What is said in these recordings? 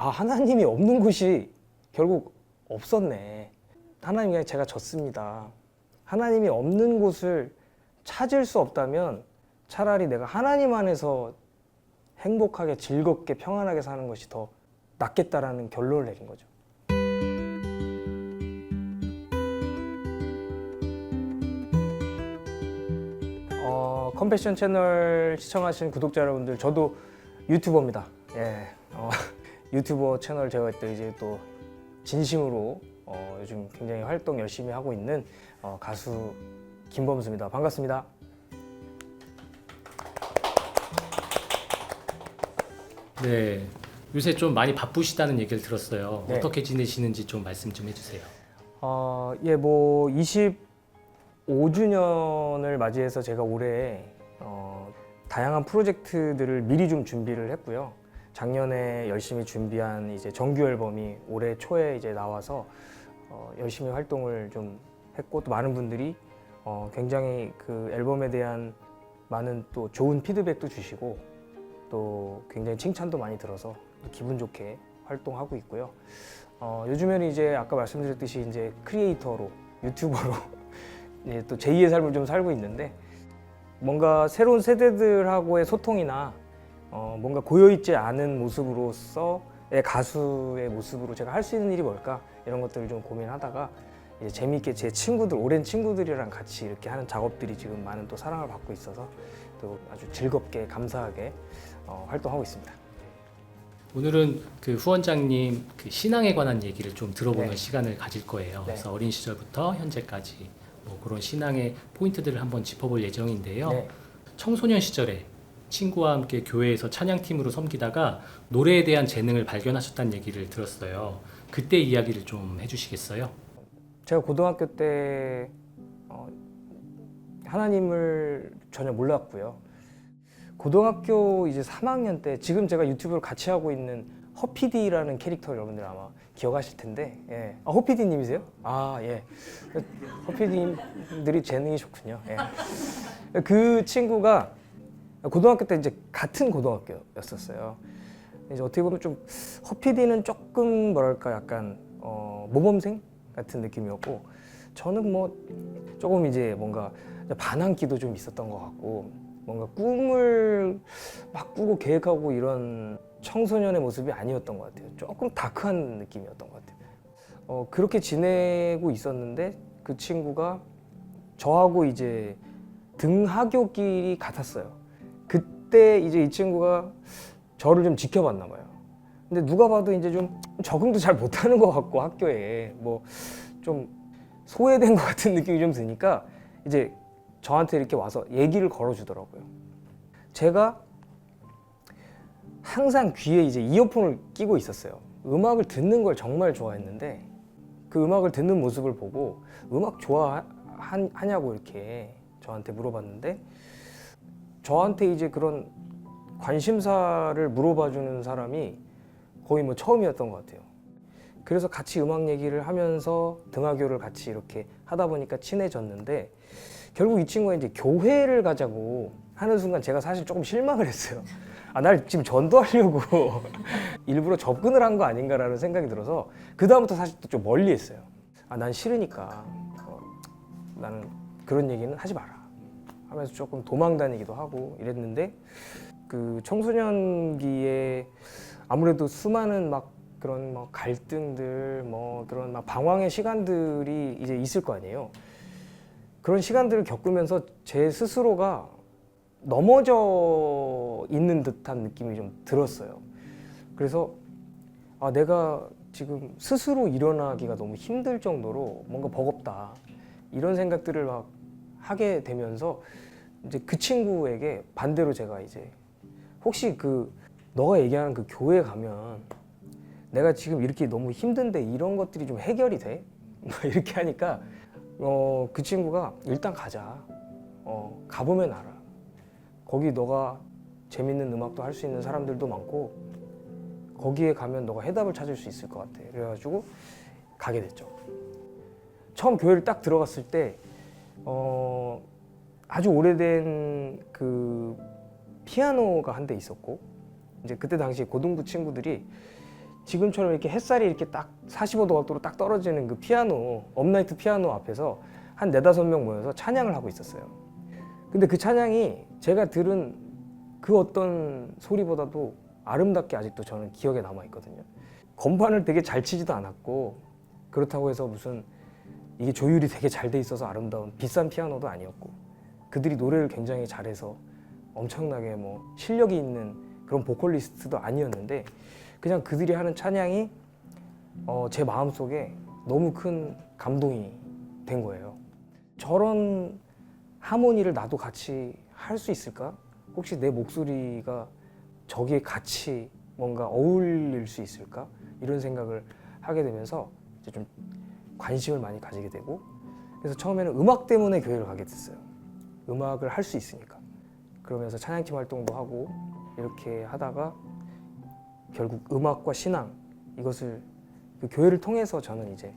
아, 하나님이 없는 곳이 결국 없었네. 하나님 그냥 제가 졌습니다. 하나님이 없는 곳을 찾을 수 없다면 차라리 내가 하나님 안에서 행복하게 즐겁게 평안하게 사는 것이 더 낫겠다라는 결론을 내린 거죠. 컴패션 채널 시청하시는 구독자 여러분들, 저도 유튜버입니다. 예, 유튜버 채널 제가 이제 또 진심으로 요즘 굉장히 활동 열심히 하고 있는 가수 김범수입니다. 반갑습니다. 네, 요새 좀 많이 바쁘시다는 얘기를 들었어요. 네. 어떻게 지내시는지 좀 말씀 좀 해주세요. 예, 뭐 25주년을 맞이해서 제가 올해 다양한 프로젝트들을 미리 좀 준비를 했고요. 작년에 열심히 준비한 이제 정규 앨범이 올해 초에 이제 나와서 열심히 활동을 좀 했고, 또 많은 분들이 굉장히 그 앨범에 대한 많은 또 좋은 피드백도 주시고 또 굉장히 칭찬도 많이 들어서 기분 좋게 활동하고 있고요. 요즘에는 이제 아까 말씀드렸듯이 이제 크리에이터로, 유튜버로 이제 또 제2의 삶을 좀 살고 있는데, 뭔가 새로운 세대들하고의 소통이나 뭔가 고여있지 않은 모습으로서의 가수의 모습으로 제가 할 수 있는 일이 뭘까, 이런 것들을 좀 고민하다가 이제 재미있게 제 친구들, 오랜 친구들이랑 같이 이렇게 하는 작업들이 지금 많은 또 사랑을 받고 있어서 또 아주 즐겁게 감사하게 활동하고 있습니다. 오늘은 그 후원장님 그 신앙에 관한 얘기를 좀 들어보는 네. 시간을 가질 거예요. 네. 그래서 어린 시절부터 현재까지 뭐 그런 신앙의 포인트들을 한번 짚어볼 예정인데요. 네. 청소년 시절에 친구와 함께 교회에서 찬양팀으로 섬기다가 노래에 대한 재능을 발견하셨다는 얘기를 들었어요. 그때 이야기를 좀 해주시겠어요? 제가 고등학교 때 하나님을 전혀 몰랐고요. 고등학교 이제 3학년 때, 지금 제가 유튜브를 같이 하고 있는 허피디라는 캐릭터 여러분들 아마 기억하실 텐데, 예. 허피디님이세요? 아, 예. 허피디님들이 재능이 좋군요. 예. 그 친구가 고등학교 때 이제 같은 고등학교였었어요. 이제 어떻게 보면 좀 허피디는 조금 뭐랄까 약간 모범생 같은 느낌이었고, 저는 뭐 조금 이제 뭔가 반항기도 좀 있었던 것 같고, 뭔가 꿈을 막 꾸고 계획하고 이런 청소년의 모습이 아니었던 것 같아요. 조금 다크한 느낌이었던 것 같아요. 그렇게 지내고 있었는데 그 친구가 저하고 이제 등하교길이 같았어요. 그때 이제 이 친구가 저를 좀 지켜봤나 봐요. 근데 누가 봐도 이제 좀 적응도 잘 못하는 것 같고, 학교에 뭐 좀 소외된 것 같은 느낌이 좀 드니까 이제 저한테 이렇게 와서 얘기를 걸어주더라고요. 제가 항상 귀에 이제 이어폰을 끼고 있었어요. 음악을 듣는 걸 정말 좋아했는데, 그 음악을 듣는 모습을 보고 음악 좋아하냐고 이렇게 저한테 물어봤는데, 저한테 이제 그런 관심사를 물어봐주는 사람이 거의 뭐 처음이었던 것 같아요. 그래서 같이 음악 얘기를 하면서 등하교를 같이 이렇게 하다 보니까 친해졌는데, 결국 이 친구가 이제 교회를 가자고 하는 순간 제가 사실 조금 실망을 했어요. 날 지금 전도하려고 일부러 접근을 한 거 아닌가라는 생각이 들어서 그 다음부터 사실 또 좀 멀리 했어요. 난 싫으니까 나는 그런 얘기는 하지 마라 하면서 조금 도망 다니기도 하고 이랬는데, 그 청소년기에 아무래도 수많은 막 그런 뭐 갈등들, 뭐 그런 막 방황의 시간들이 이제 있을 거 아니에요. 그런 시간들을 겪으면서 제 스스로가 넘어져 있는 듯한 느낌이 좀 들었어요. 그래서 내가 지금 스스로 일어나기가 너무 힘들 정도로 뭔가 버겁다, 이런 생각들을 막 하게 되면서 이제 그 친구에게 반대로 제가 이제, 혹시 너가 얘기하는 그 교회 가면 내가 지금 이렇게 너무 힘든데 이런 것들이 좀 해결이 돼? 이렇게 하니까 그 친구가 일단 가자. 가보면 알아. 거기 너가 재밌는 음악도 할 수 있는 사람들도 많고, 거기에 가면 너가 해답을 찾을 수 있을 것 같아. 그래가지고 가게 됐죠. 처음 교회를 딱 들어갔을 때 아주 오래된 그 피아노가 한 대 있었고, 이제 그때 당시 고등부 친구들이 지금처럼 이렇게 햇살이 이렇게 딱 45도 각도로 딱 떨어지는 그 피아노, 업라이트 피아노 앞에서 한 4-5명 모여서 찬양을 하고 있었어요. 근데 그 찬양이 제가 들은 그 어떤 소리보다도 아름답게 아직도 저는 기억에 남아 있거든요. 건반을 되게 잘 치지도 않았고, 그렇다고 해서 무슨 이게 조율이 되게 잘 돼 있어서 아름다운 비싼 피아노도 아니었고, 그들이 노래를 굉장히 잘해서 엄청나게 뭐 실력이 있는 그런 보컬리스트도 아니었는데, 그냥 그들이 하는 찬양이 제 마음속에 너무 큰 감동이 된 거예요. 저런 하모니를 나도 같이 할 수 있을까? 혹시 내 목소리가 저기에 같이 뭔가 어울릴 수 있을까? 이런 생각을 하게 되면서 이제 좀 관심을 많이 가지게 되고, 그래서 처음에는 음악 때문에 교회를 가게 됐어요. 음악을 할 수 있으니까. 그러면서 찬양팀 활동도 하고 이렇게 하다가 결국 음악과 신앙, 이것을 그 교회를 통해서 저는 이제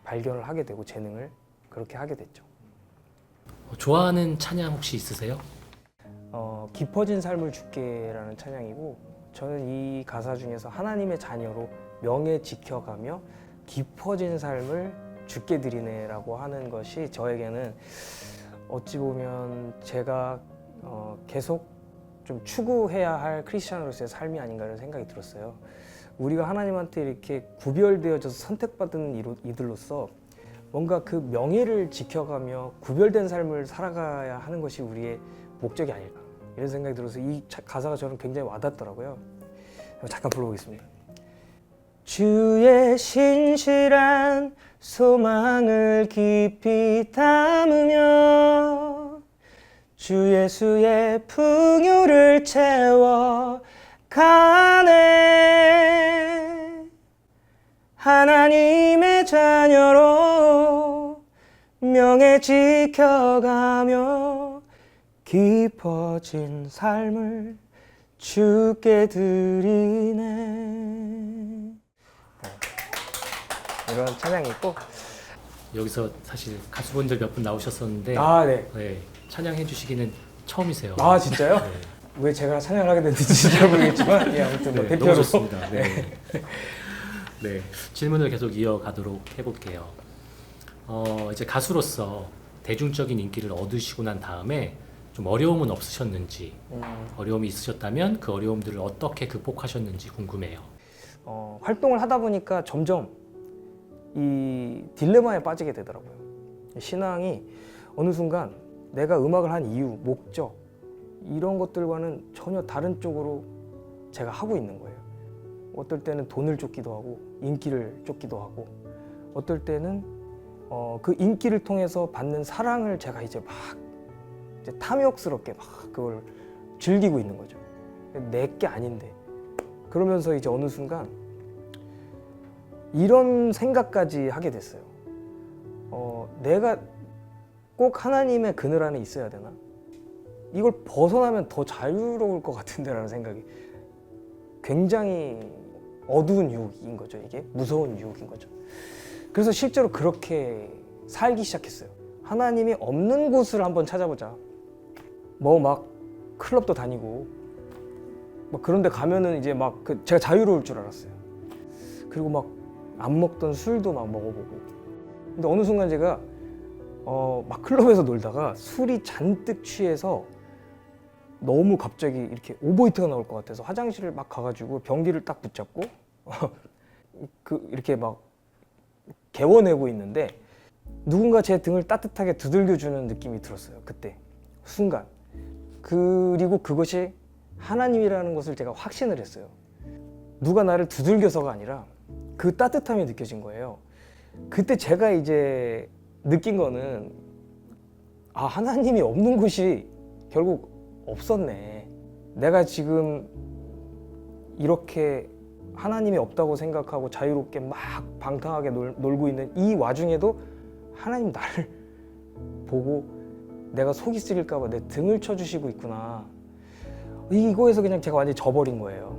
발견을 하게 되고 재능을 그렇게 하게 됐죠. 좋아하는 찬양 혹시 있으세요? 깊어진 삶을 주께라는 찬양이고, 저는 이 가사 중에서 하나님의 자녀로 명예 지켜가며 깊어진 삶을 주께 드리네라고 하는 것이 저에게는 어찌 보면 제가 계속 좀 추구해야 할 크리스찬으로서의 삶이 아닌가 라는 생각이 들었어요. 우리가 하나님한테 이렇게 구별되어져서 선택받은 이들로서 뭔가 그 명예를 지켜가며 구별된 삶을 살아가야 하는 것이 우리의 목적이 아닐까, 이런 생각이 들어서 이 가사가 저는 굉장히 와닿더라고요. 잠깐 불러보겠습니다. 주의 신실한 소망을 깊이 담으며 주 예수의 풍요를 채워가네. 하나님의 자녀로 명예 지켜가며 깊어진 삶을 주께 드리네. 이런 찬양이 있고, 여기서 사실 가수분들 몇 분 나오셨었는데 네. 네, 찬양해 주시기는 처음이세요. 아, 진짜요? 네. 왜 제가 찬양을 하게 됐는지 잘 모르겠지만, 예, 아무튼 뭐 네, 대표로. 너무 좋습니다. 네. 네, 질문을 계속 이어가도록 해볼게요. 이제 가수로서 대중적인 인기를 얻으시고 난 다음에 좀 어려움은 없으셨는지, 어려움이 있으셨다면 그 어려움들을 어떻게 극복하셨는지 궁금해요. 활동을 하다 보니까 점점 이 딜레마에 빠지게 되더라고요. 신앙이 어느 순간 내가 음악을 한 이유, 목적, 이런 것들과는 전혀 다른 쪽으로 제가 하고 있는 거예요. 어떨 때는 돈을 쫓기도 하고 인기를 쫓기도 하고, 어떨 때는 그 인기를 통해서 받는 사랑을 제가 이제 막 이제 탐욕스럽게 막 그걸 즐기고 있는 거죠. 내 게 아닌데. 그러면서 이제 어느 순간 이런 생각까지 하게 됐어요. 내가 꼭 하나님의 그늘 안에 있어야 되나? 이걸 벗어나면 더 자유로울 것 같은데라는 생각이, 굉장히 어두운 유혹인 거죠. 이게 무서운 유혹인 거죠. 그래서 실제로 그렇게 살기 시작했어요. 하나님이 없는 곳을 한번 찾아보자. 뭐 막 클럽도 다니고 막 그런데 가면은 이제 막 제가 자유로울 줄 알았어요. 그리고 막 안 먹던 술도 막 먹어보고. 근데 어느 순간 제가 막 클럽에서 놀다가 술이 잔뜩 취해서 너무 갑자기 이렇게 오버히트가 나올 것 같아서 화장실을 막 가가지고 변기를 딱 붙잡고 이렇게 막 개워내고 있는데 누군가 제 등을 따뜻하게 두들겨주는 느낌이 들었어요. 그때 순간. 그리고 그것이 하나님이라는 것을 제가 확신을 했어요. 누가 나를 두들겨서가 아니라 그 따뜻함이 느껴진 거예요. 그때 제가 이제 느낀 거는, 아, 하나님이 없는 곳이 결국 없었네. 내가 지금 이렇게 하나님이 없다고 생각하고 자유롭게 막 방탕하게 놀고 있는 이 와중에도 하나님 나를 보고 내가 속이 쓰릴까 봐 내 등을 쳐주시고 있구나. 이거에서 그냥 제가 완전히 져버린 거예요.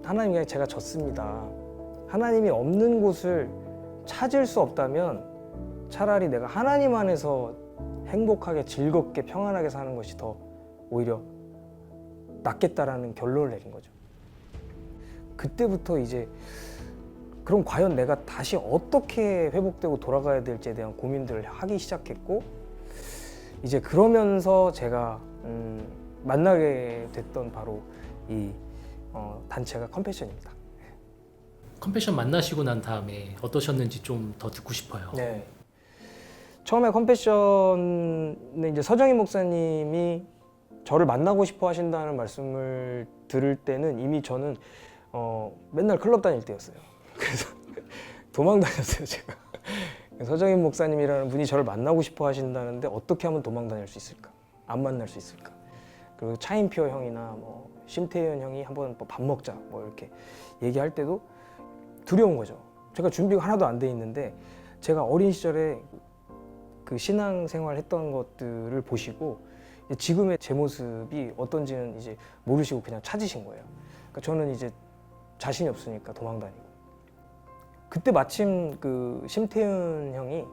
하나님, 그냥 제가 졌습니다. 하나님이 없는 곳을 찾을 수 없다면 차라리 내가 하나님 안에서 행복하게 즐겁게 평안하게 사는 것이 더 오히려 낫겠다라는 결론을 내린 거죠. 그때부터 이제 그럼 과연 내가 다시 어떻게 회복되고 돌아가야 될지에 대한 고민들을 하기 시작했고, 이제 그러면서 제가 만나게 됐던 바로 이 단체가 컴패션입니다. 컴패션 만나시고 난 다음에 어떠셨는지 좀 더 듣고 싶어요. 네. 처음에 컴패션은 이제 서정희 목사님이 저를 만나고 싶어 하신다는 말씀을 들을 때는 이미 저는 맨날 클럽 다닐 때였어요. 그래서 도망 다녔어요, 제가. 서정희 목사님이라는 분이 저를 만나고 싶어 하신다는데 어떻게 하면 도망 다닐 수 있을까? 안 만날 수 있을까? 그리고 차인표 형이나 뭐 심태현 형이 한번 뭐 밥 먹자 뭐 이렇게 얘기할 때도 두려운 거죠. 제가 준비가 하나도 안 돼 있는데 제가 어린 시절에 그 신앙생활 했던 것들을 보시고 지금의 제 모습이 어떤지는 이제 모르시고 그냥 찾으신 거예요. 그러니까 저는 이제 자신이 없으니까 도망 다니고. 그때 마침 그 심태은 형이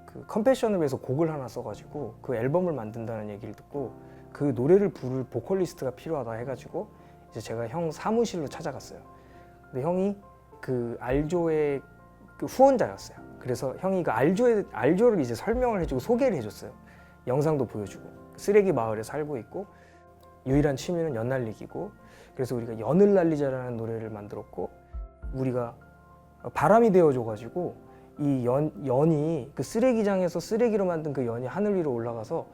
그 컴패션을 위해서 곡을 하나 써가지고 그 앨범을 만든다는 얘기를 듣고 그 노래를 부를 보컬리스트가 필요하다 해가지고 이제 제가 형 사무실로 찾아갔어요. 근데 형이 그 알조의 그 후원자였어요. 그래서 형이 그 알조를 이제 설명을 해주고 소개를 해줬어요. 영상도 보여주고. 쓰레기 마을에 살고 있고 유일한 취미는 연 날리기고, 그래서 우리가 연을 날리자라는 노래를 만들었고, 우리가 바람이 되어줘가지고 이 연이 그 쓰레기장에서 쓰레기로 만든 그 연이 하늘 위로 올라가서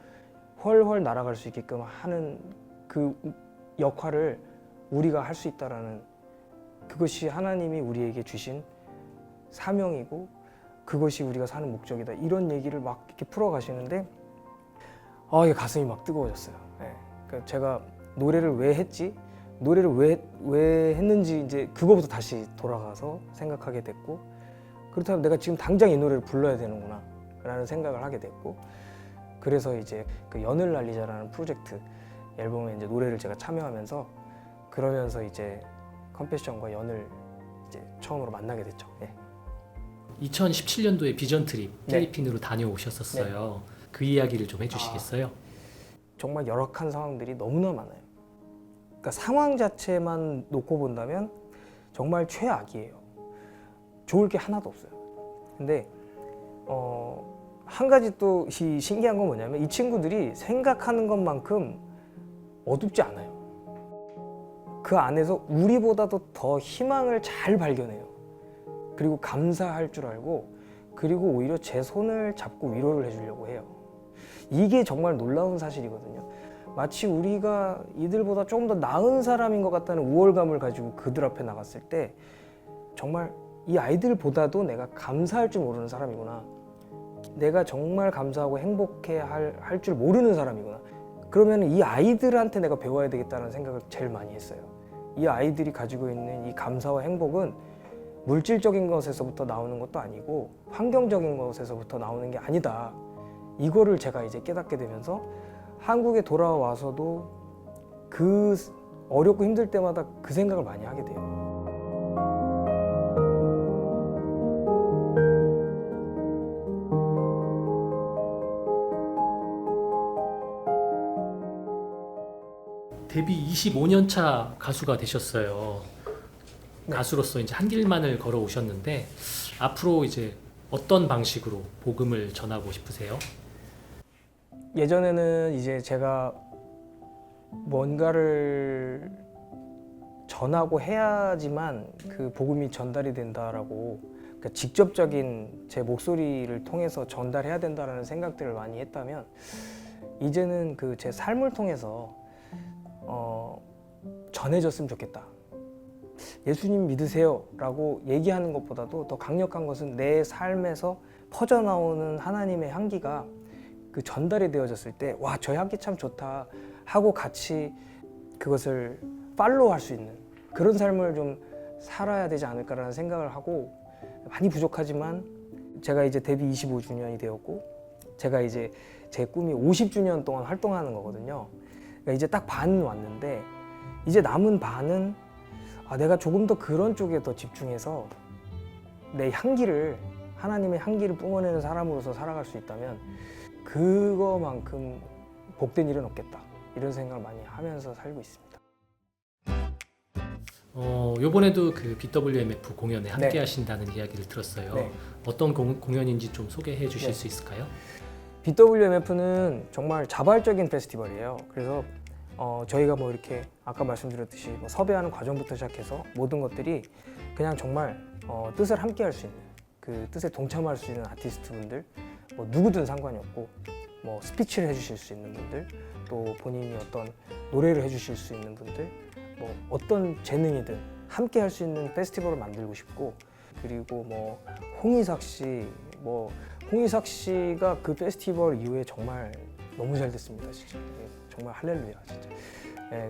훨훨 날아갈 수 있게끔 하는 그 역할을 우리가 할 수 있다라는, 그것이 하나님이 우리에게 주신 사명이고 그것이 우리가 사는 목적이다, 이런 얘기를 막 이렇게 풀어가시는데 이게 가슴이 막 뜨거워졌어요. 네. 그러니까 제가 노래를 왜 했지? 노래를 왜 했는지 이제 그거부터 다시 돌아가서 생각하게 됐고, 그렇다면 내가 지금 당장 이 노래를 불러야 되는구나 라는 생각을 하게 됐고, 그래서 이제 그 연을 날리자라는 프로젝트 앨범에 이제 노래를 제가 참여하면서, 그러면서 이제 컴패션과 연을 이제 처음으로 만나게 됐죠. 네. 2017년도에 비전 트립 네. 필리핀으로 다녀오셨었어요. 그 이야기를 좀 해주시겠어요? 정말 열악한 상황들이 너무나 많아요. 그러니까 상황 자체만 놓고 본다면 정말 최악이에요. 좋을 게 하나도 없어요. 근데 한 가지 또 신기한 건 뭐냐면 이 친구들이 생각하는 것만큼 어둡지 않아요. 그 안에서 우리보다도 더 희망을 잘 발견해요. 그리고 감사할 줄 알고, 그리고 오히려 제 손을 잡고 위로를 해주려고 해요. 이게 정말 놀라운 사실이거든요. 마치 우리가 이들보다 조금 더 나은 사람인 것 같다는 우월감을 가지고 그들 앞에 나갔을 때 정말 이 아이들보다도 내가 감사할 줄 모르는 사람이구나, 내가 정말 감사하고 행복해 할 줄 모르는 사람이구나, 그러면 이 아이들한테 내가 배워야 되겠다는 생각을 제일 많이 했어요. 이 아이들이 가지고 있는 이 감사와 행복은 물질적인 것에서부터 나오는 것도 아니고 환경적인 것에서부터 나오는 게 아니다, 이거를 제가 이제 깨닫게 되면서 한국에 돌아와서도 그 어렵고 힘들 때마다 그 생각을 많이 하게 돼요. 데뷔 25년 차 가수가 되셨어요. 네. 가수로서 이제 한 길만을 걸어오셨는데 앞으로 이제 어떤 방식으로 복음을 전하고 싶으세요? 예전에는 이제 제가 뭔가를 전하고 해야지만 그 복음이 전달이 된다라고, 그러니까 직접적인 제 목소리를 통해서 전달해야 된다라는 생각들을 많이 했다면, 이제는 그 제 삶을 통해서 전해졌으면 좋겠다. 예수님 믿으세요 라고 얘기하는 것보다도 더 강력한 것은 내 삶에서 퍼져나오는 하나님의 향기가 그 전달이 되어졌을 때, 와, 저 향기 참 좋다 하고 같이 그것을 팔로우할 수 있는 그런 삶을 좀 살아야 되지 않을까라는 생각을 하고, 많이 부족하지만 제가 이제 데뷔 25주년이 되었고, 제가 이제 제 꿈이 50주년 동안 활동하는 거거든요. 그러니까 이제 딱 반 왔는데, 이제 남은 반은 내가 조금 더 그런 쪽에 더 집중해서 내 향기를, 하나님의 향기를 뿜어내는 사람으로서 살아갈 수 있다면 그거만큼 복된 일은 없겠다, 이런 생각을 많이 하면서 살고 있습니다. 요번에도 그 BWMF 공연에 함께 네. 하신다는 이야기를 들었어요. 네. 어떤 공연인지 좀 소개해 주실 네. 수 있을까요? BWMF는 정말 자발적인 페스티벌이에요. 그래서 저희가 뭐 이렇게 아까 말씀드렸듯이 뭐 섭외하는 과정부터 시작해서 모든 것들이 그냥 정말 뜻을 함께 할 수 있는, 그 뜻에 동참할 수 있는 아티스트분들, 뭐 누구든 상관이 없고, 뭐 스피치를 해주실 수 있는 분들, 또 본인이 어떤 노래를 해주실 수 있는 분들, 뭐 어떤 재능이든 함께 할 수 있는 페스티벌을 만들고 싶고, 그리고 뭐 홍이삭 씨가 그 페스티벌 이후에 정말 너무 잘 됐습니다. 진짜 정말 할렐루야 진짜.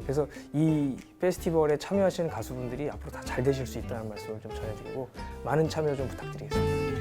그래서 이 페스티벌에 참여하시는 가수분들이 앞으로 다 잘 되실 수 있다는 말씀을 좀 전해드리고 많은 참여 좀 부탁드리겠습니다.